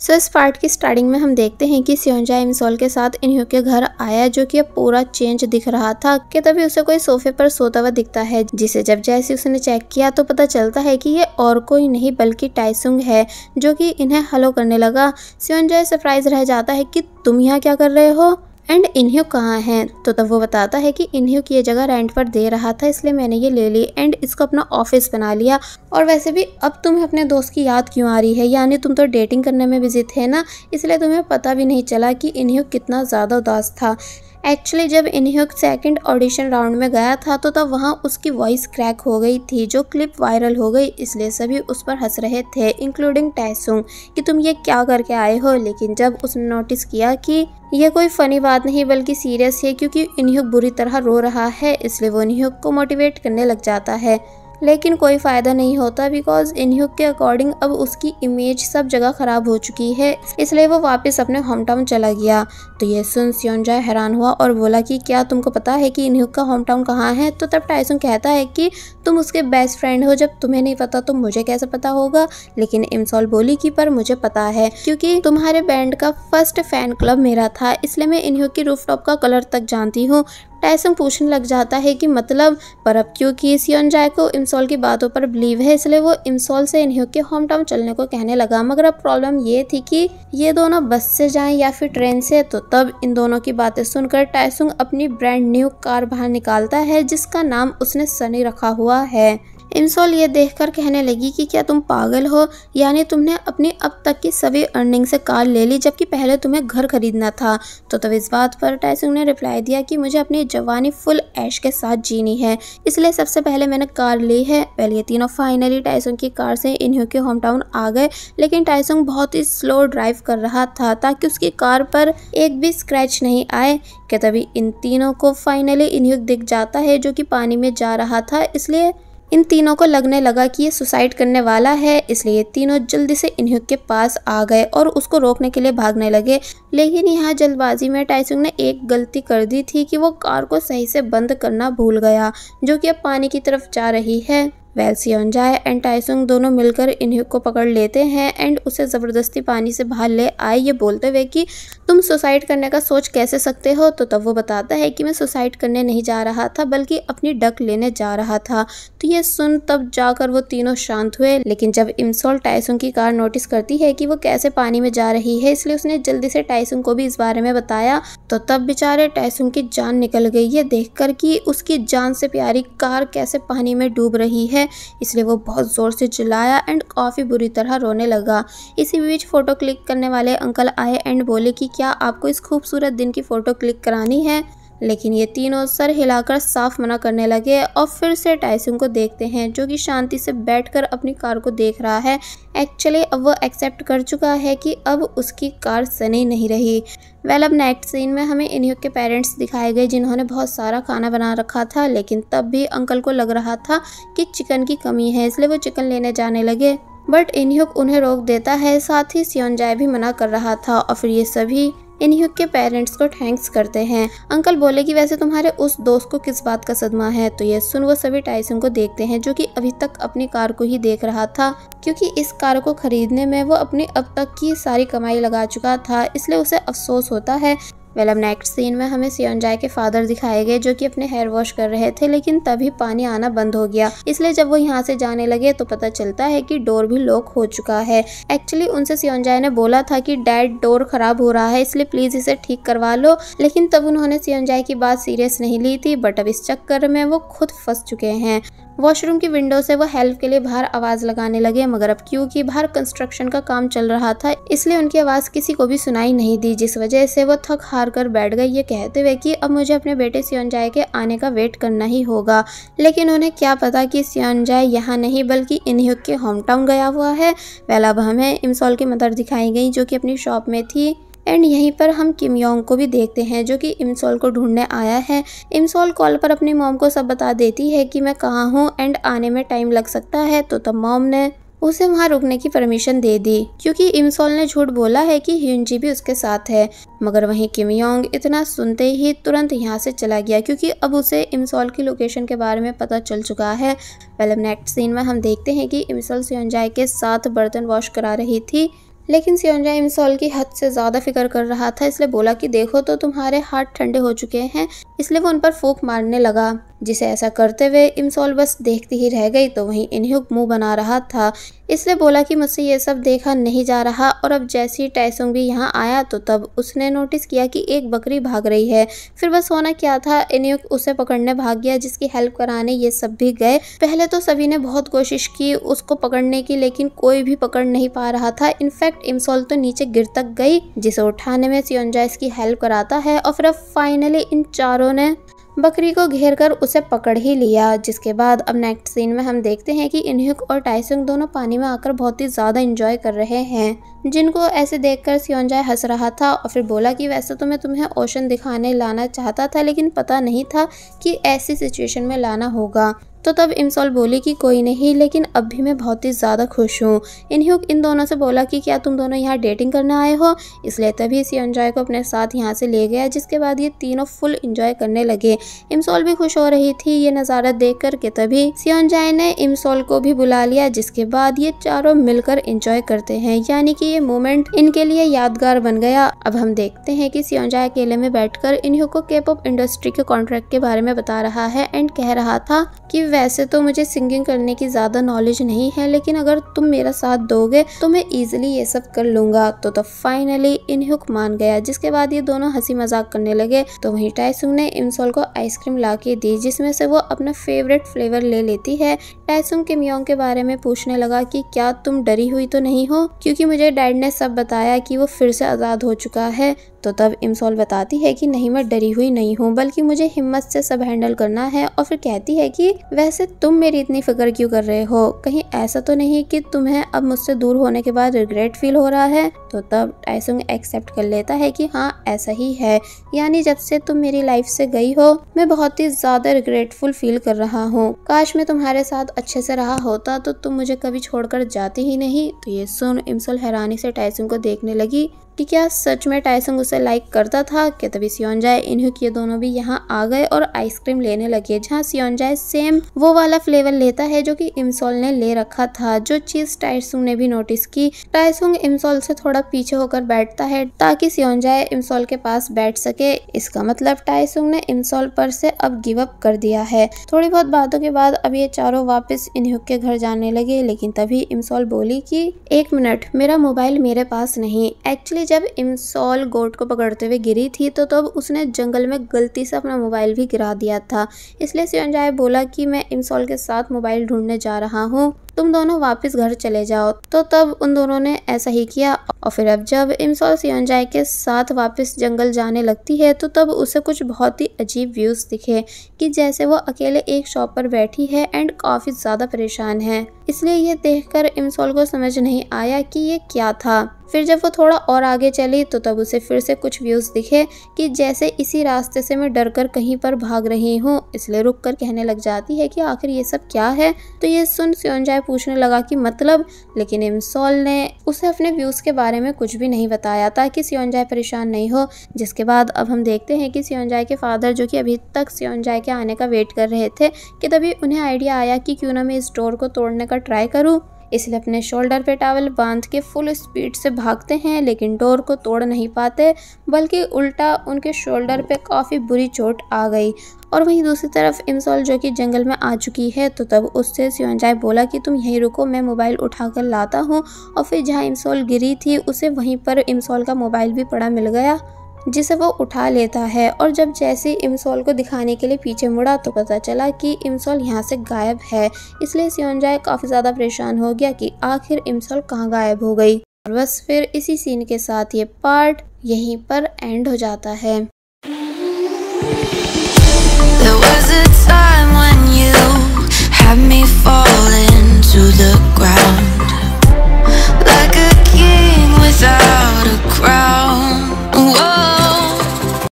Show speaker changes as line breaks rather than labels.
इस पार्ट की स्टार्टिंग में हम देखते हैं कि सियोंजा इमसोल के साथ इन्ह्यो के घर आया, जो कि अब पूरा चेंज दिख रहा था कि तभी उसे कोई सोफे पर सोता हुआ दिखता है, जिसे जब जैसे उसने चेक किया तो पता चलता है कि ये और कोई नहीं बल्कि टाइसुंग है, जो कि इन्हें हेलो करने लगा। सियोंजा सरप्राइज रह जाता है कि तुम यहाँ क्या कर रहे हो एंड इन्ह्यो कहाँ है। तो तब वो बताता है कि इन्ह्यो की ये जगह रेंट पर दे रहा था, इसलिए मैंने ये ले ली एंड इसको अपना ऑफिस बना लिया। और वैसे भी अब तुम्हें अपने दोस्त की याद क्यों आ रही है, यानी तुम तो डेटिंग करने में बिजी थे ना, इसलिए तुम्हें पता भी नहीं चला कि इन्ह्यो कितना ज़्यादा उदास था। एक्चुअली जब इन्ह्यो सेकंड ऑडिशन राउंड में गया था तो तब वहाँ उसकी वॉइस क्रैक हो गई थी, जो क्लिप वायरल हो गई, इसलिए सभी उस पर हंस रहे थे इंक्लूडिंग टैसुंग कि तुम ये क्या करके आए हो। लेकिन जब उसने नोटिस किया कि यह कोई फनी बात नहीं बल्कि सीरियस है, क्योंकि इन्ह्यो बुरी तरह रो रहा है, इसलिए वो इन्ह्यो को मोटिवेट करने लग जाता है। लेकिन कोई फ़ायदा नहीं होता बिकॉज इन्ह्यो के अकॉर्डिंग अब उसकी इमेज सब जगह ख़राब हो चुकी है, इसलिए वो वापस अपने होम टाउन चला गया। तो ये सुन सियोंजा हैरान हुआ और बोला कि क्या तुमको पता है कि इन्ह्यो का होम टाउन कहाँ है। तो तब टाइसुंग कहता है कि तुम उसके बेस्ट फ्रेंड हो, जब तुम्हें नहीं पता तो मुझे कैसे पता होगा। लेकिन इमसोल बोली कि पर मुझे पता है, क्योंकि तुम्हारे बैंड का फर्स्ट फैन क्लब मेरा था, इसलिए मैं इन्ह्यो की रूफटॉप का कलर तक जानती हूँ। टाइसुंग पूछने लग जाता है कि मतलब, पर अब क्योंकि सियोंजा को इमसोल की बातों पर बिलीव है, इसलिए वो इमसोल से इन्ह्यो के होम टाउन चलने को कहने लगा। मगर अब प्रॉब्लम ये थी कि ये दोनों बस से जाएं या फिर ट्रेन से। तो तब इन दोनों की बातें सुनकर टाइसुंग अपनी ब्रांड न्यू कार बाहर निकालता है, जिसका नाम उसने सनी रखा हुआ है। इमसोल ये देखकर कहने लगी कि क्या तुम पागल हो, यानी तुमने अपनी अब तक की सभी अर्निंग से कार ले ली, जबकि पहले तुम्हें घर खरीदना था। तो तब इस बात पर टाइसुंग ने रिप्लाई दिया कि मुझे अपनी जवानी फुल ऐश के साथ जीनी है, इसलिए सबसे पहले मैंने कार ली है। पहले ये तीनों फाइनली टाइसुंग की कार से इन्ह्यो के होम टाउन आ गए, लेकिन टाइसुंग बहुत ही स्लो ड्राइव कर रहा था ताकि उसकी कार पर एक भी स्क्रैच नहीं आए। कि तभी इन तीनों को फाइनली इन्ह्यो दिख जाता है, जो कि पानी में जा रहा था, इसलिए इन तीनों को लगने लगा कि ये सुसाइड करने वाला है, इसलिए ये तीनों जल्दी से इन्ह्यो के पास आ गए और उसको रोकने के लिए भागने लगे। लेकिन यहाँ जल्दबाजी में टाइसुंग ने एक गलती कर दी थी कि वो कार को सही से बंद करना भूल गया, जो कि अब पानी की तरफ जा रही है। सियोंजा एंड टाइसुंग दोनों मिलकर इन्ह्यो को पकड़ लेते हैं एंड उसे ज़बरदस्ती पानी से बाहर ले आए, ये बोलते हुए कि तुम सुसाइड करने का सोच कैसे सकते हो। तो तब वो बताता है कि मैं सुसाइड करने नहीं जा रहा था बल्कि अपनी डक लेने जा रहा था। तो ये सुन तब जाकर वो तीनों शांत हुए। लेकिन जब इमसोल टाइसुंग की कार नोटिस करती है कि वो कैसे पानी में जा रही है, इसलिए उसने जल्दी से टाइसुंग को भी इस बारे में बताया। तो तब बेचारे टाइसुंग की जान निकल गई ये देखकर कि उसकी जान से प्यारी कार कैसे पानी में डूब रही है, इसलिए वो बहुत जोर से चिल्लाया एंड काफी बुरी तरह रोने लगा। इसी बीच फोटो क्लिक करने वाले अंकल आए एंड बोले कि क्या आपको इस खूबसूरत दिन की फोटो क्लिक करानी है। लेकिन ये तीनों सर हिलाकर साफ मना करने लगे और फिर से टाइसुंग को देखते हैं, जो कि शांति से बैठकर अपनी कार को देख रहा है। एक्चुअली अब वो एक्सेप्ट कर चुका है कि अब उसकी कार सनी नहीं रही। अब नेक्स्ट सीन में हमें इन्ह्यो के पेरेंट्स दिखाए गए, जिन्होंने बहुत सारा खाना बना रखा था, लेकिन तब भी अंकल को लग रहा था कि चिकन की कमी है, इसलिए वो चिकन लेने जाने लगे। बट इन्ह्यो उन्हें रोक देता है, साथ ही सियोंजा भी मना कर रहा था। और फिर ये सभी इन्ह्यो के पेरेंट्स को थैंक्स करते हैं। अंकल बोले कि वैसे तुम्हारे उस दोस्त को किस बात का सदमा है। तो ये सुन वो सभी टाइसुंग को देखते हैं, जो कि अभी तक अपनी कार को ही देख रहा था, क्योंकि इस कार को खरीदने में वो अपनी अब तक की सारी कमाई लगा चुका था, इसलिए उसे अफसोस होता है। अब नेक्स्ट सीन में हमें सियोंजा के फादर दिखाए गए, जो कि अपने हेयर वॉश कर रहे थे, लेकिन तभी पानी आना बंद हो गया, इसलिए जब वो यहाँ से जाने लगे तो पता चलता है कि डोर भी लॉक हो चुका है। एक्चुअली उनसे सियोंजा ने बोला था कि डैड डोर खराब हो रहा है, इसलिए प्लीज इसे ठीक करवा लो, लेकिन तब उन्होंने सियोंजा की बात सीरियस नहीं ली थी। बट अब इस चक्कर में वो खुद फंस चुके हैं। वॉशरूम की विंडो से वो हेल्प के लिए बाहर आवाज लगाने लगे, मगर अब क्योंकि बाहर कंस्ट्रक्शन का काम चल रहा था, इसलिए उनकी आवाज किसी को भी सुनाई नहीं दी, जिस वजह से वो थक हार कर बैठ गए, ये कहते हुए कि अब मुझे अपने बेटे सियोंजा के आने का वेट करना ही होगा। लेकिन उन्हें क्या पता कि सियोंजा यहाँ नहीं बल्कि इन्ह्यो के होम टाउन गया हुआ है। अब हमें इमसोल की मदर दिखाई गई, जो कि अपनी शॉप में थी एंड यहीं पर हम किम योंग को भी देखते हैं, जो कि इमसोल को ढूंढने आया है। इमसोल कॉल पर अपनी मॉम को सब बता देती है कि मैं कहाँ हूँ एंड आने में टाइम लग सकता है। तो तब मॉम ने उसे वहाँ रुकने की परमिशन दे दी, क्योंकि इमसोल ने झूठ बोला है कि ह्यूनजी भी उसके साथ है। मगर वहीं किम योंग इतना सुनते ही तुरंत यहाँ से चला गया, क्योंकि अब उसे इमसोल की लोकेशन के बारे में पता चल चुका है। नेक्स्ट सीन में हम देखते हैं कि इमसोल सियोंजा के साथ बर्तन वॉश करा रही थी, लेकिन सियोंजा इमसोल की हद से ज्यादा फिक्र कर रहा था, इसलिए बोला कि देखो तो तुम्हारे हाथ ठंडे हो चुके हैं, इसलिए वो उन पर फूंक मारने लगा। जिसे ऐसा करते हुए इमसोल बस देखती ही रह गई। तो वहीं इनह्युक मुंह बना रहा था, इसलिए बोला कि मुझसे ये सब देखा नहीं जा रहा। और अब जैसे ही टाइसुंग भी यहाँ आया तो तब उसने नोटिस किया कि एक बकरी भाग रही है। फिर बस होना क्या था, इनह्युक उसे पकड़ने भाग गया, जिसकी हेल्प कराने ये सब भी गए। पहले तो सभी ने बहुत कोशिश की उसको पकड़ने की, लेकिन कोई भी पकड़ नहीं पा रहा था। इनफैक्ट इमसोल तो नीचे गिर तक गई, जिसे उठाने में सियोंजा इसकी हेल्प कराता है। और फिर अब फाइनली इन चारों ने बकरी को घेर कर उसे पकड़ ही लिया। जिसके बाद अब नेक्स्ट सीन में हम देखते हैं कि इनह्युक और टाइसुंग दोनों पानी में आकर बहुत ही ज्यादा एंजॉय कर रहे हैं, जिनको ऐसे देखकर सियोंजा हंस रहा था। और फिर बोला कि वैसे तो मैं तुम्हें ओशन दिखाने लाना चाहता था, लेकिन पता नहीं था कि ऐसी सिचुएशन में लाना होगा। तो तब इमसोल बोली कि कोई नहीं, लेकिन अब भी मैं बहुत ही ज़्यादा खुश हूँ। इनह्युक इन दोनों से बोला कि क्या तुम दोनों यहाँ डेटिंग करने आए हो, इसलिए तभी सियोंजा को अपने साथ यहाँ से ले गया। जिसके बाद ये तीनों फुल एंजॉय करने लगे। इमसोल भी खुश हो रही थी ये नज़ारा देख कर के तभी सियोंजा ने इमसोल को भी बुला लिया। जिसके बाद ये चारों मिलकर एंजॉय करते हैं, यानी कि ये मोमेंट इनके लिए यादगार बन गया। अब हम देखते हैं कि सियोंजा अकेले में बैठकर इनह्युक को के-पॉप इंडस्ट्री के कॉन्ट्रैक्ट के बारे में बता रहा है एंड कह रहा था कि वैसे तो मुझे सिंगिंग करने की ज्यादा नॉलेज नहीं है, लेकिन अगर तुम मेरा साथ दोगे तो मैं इजीली ये सब कर लूंगा। तो फाइनली इनह्युक मान गया। जिसके बाद ये दोनों हंसी मजाक करने लगे। तो वहीं टाइसुंग ने इमसोल को आइसक्रीम ला के दी, जिसमें से वो अपना फेवरेट फ्लेवर ले लेती है। टाइसुंग किम योंग के बारे में पूछने लगा कि क्या तुम डरी हुई तो नहीं हो, क्योंकि मुझे डैड ने सब बताया कि वो फिर से आजाद हो चुका है। तो तब इमसोल बताती है कि नहीं, मैं डरी हुई नहीं हूँ, बल्कि मुझे हिम्मत से सब हैंडल करना है। और फिर कहती है कि वैसे तुम मेरी इतनी फिक्र क्यों कर रहे हो, कहीं ऐसा तो नहीं कि तुम्हें अब मुझसे दूर होने के बाद रिग्रेट फील हो रहा है। तो तब टाइसुंग एक्सेप्ट कर लेता है कि हाँ ऐसा ही है, यानी जब से तुम मेरी लाइफ से गई हो मैं बहुत ही ज्यादा रिग्रेटफुल फील कर रहा हूँ। काश मैं तुम्हारे साथ अच्छे से रहा होता तो तुम मुझे कभी छोड़कर जाती ही नहीं। तो ये सुन इमसोल हैरानी से टाइसुंग को देखने लगी कि क्या सच में टाइसुंग उसे लाइक करता था। कि तभी सियोंजा इनह्युक ये दोनों भी यहाँ आ गए और आइसक्रीम लेने लगे, जहाँ सियोंजा सेम वो वाला फ्लेवर लेता है जो कि इमसोल ने ले रखा था, जो चीज टाइसुंग ने भी नोटिस की। टाइसुंग इमसोल से थोड़ा पीछे होकर बैठता है ताकि सियोंजा इमसोल के पास बैठ सके। इसका मतलब टाइसुंग ने इमसोल पर से अब गिव अप कर दिया है। थोड़ी बहुत बातों के बाद अब ये चारों वापस इनह्युक के घर जाने लगे। लेकिन तभी इमसोल बोली कि एक मिनट, मेरा मोबाइल मेरे पास नहीं। एक्चुअली जब इमसोल गोट को पकड़ते हुए गिरी थी तो तब उसने जंगल में गलती से अपना मोबाइल भी गिरा दिया था। इसलिए सियोंजा बोला कि मैं इमसोल के साथ मोबाइल ढूंढने जा रहा हूँ, तुम दोनों वापस घर चले जाओ। तो तब उन दोनों ने ऐसा ही किया। और फिर अब जब इमसोल सियोंजा के साथ वापस जंगल जाने लगती है तो तब उसे कुछ बहुत ही अजीब व्यूज दिखे कि जैसे वो अकेले एक शॉप पर बैठी है एंड काफी ज्यादा परेशान है। इसलिए ये देखकर इमसोल को समझ नहीं आया कि ये क्या था। फिर जब वो थोड़ा और आगे चली तो तब उसे फिर से कुछ व्यूज दिखे कि जैसे इसी रास्ते से मैं डरकर कहीं पर भाग रही हूँ। इसलिए रुककर कहने लग जाती है कि आखिर ये सब क्या है। तो ये सुन सियोंजा पूछने लगा कि मतलब, लेकिन इमसोल ने उसे अपने व्यूज के बारे में कुछ भी नहीं बताया ताकि सियोंजा परेशान नहीं हो। जिसके बाद अब हम देखते हैं कि सियोंजा के फादर, जो कि अभी तक सियोंजा के आने का वेट कर रहे थे, कि तभी उन्हें आइडिया आया कि क्यों ना मैं इस डोर को तोड़ने का ट्राई करूं। इसलिए अपने शोल्डर पे टॉवल बांध के फुल स्पीड से भागते हैं, लेकिन डोर को तोड़ नहीं पाते, बल्कि उल्टा उनके शोल्डर पे काफ़ी बुरी चोट आ गई। और वहीं दूसरी तरफ इमसोल जो कि जंगल में आ चुकी है, तो तब उससे सियोंजा बोला कि तुम यहीं रुको, मैं मोबाइल उठाकर लाता हूँ। और फिर जहाँ इमसोल गिरी थी उसे वहीं पर इमसोल का मोबाइल भी पड़ा मिल गया, जिसे वो उठा लेता है। और जब जैसे इमसोल को दिखाने के लिए पीछे मुड़ा तो पता चला कि इमसोल यहाँ से गायब है। इसलिए सियोंजा काफ़ी ज़्यादा परेशान हो गया कि आखिर इमसोल कहाँ गायब हो गई। और बस फिर इसी सीन के साथ ये पार्ट यहीं पर एंड हो जाता है। There was a time when you had me fall into the